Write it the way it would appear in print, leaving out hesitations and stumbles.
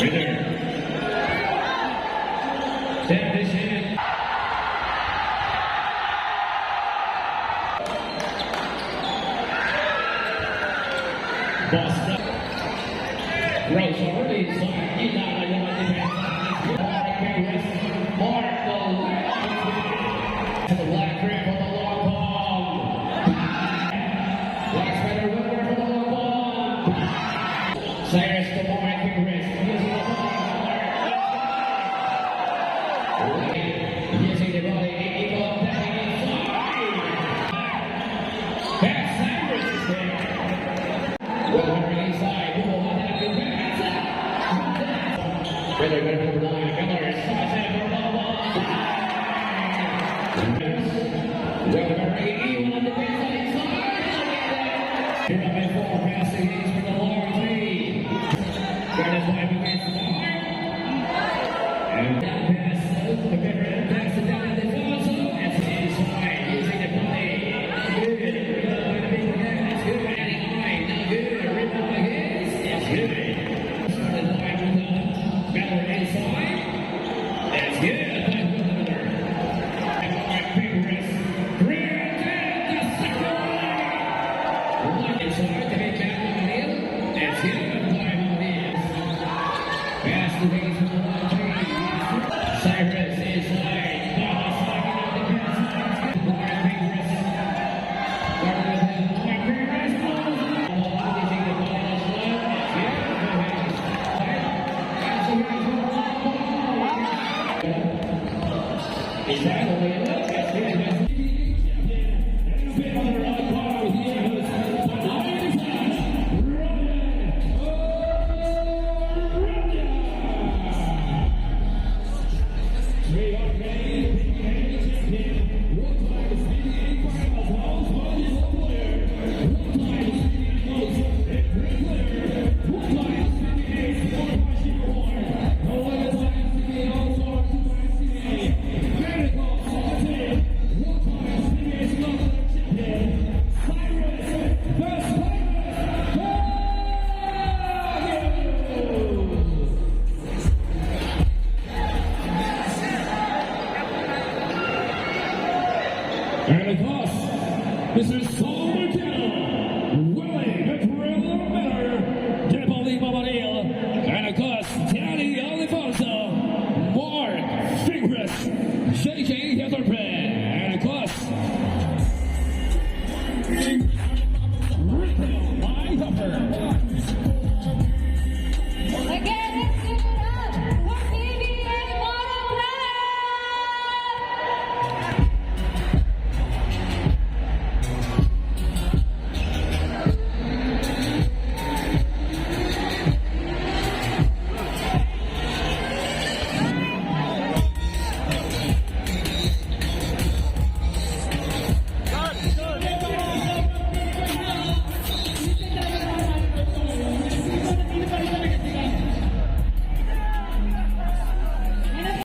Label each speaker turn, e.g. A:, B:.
A: Winner. Championship. Boston. Gross already inside. Inala yung defense. Marco. To the black grip on the long ball. Black Spider winner for the long ball. Cyrus to Mark Chris. Using the body. Eagle attacking inside. Back Cyrus is there. Winner inside. Who will attack the back? Winner number 9. Miller. Sasha for the ball. Winner 81 on the baseline inside. Here up at 4. Passing these for the long three. Guarded by against the bar. And down pass. The veteran pass it down to Fonso. That's inside. Using the body. Good. That's good. Adding line. Now good. Rebound by Higgs. It's good.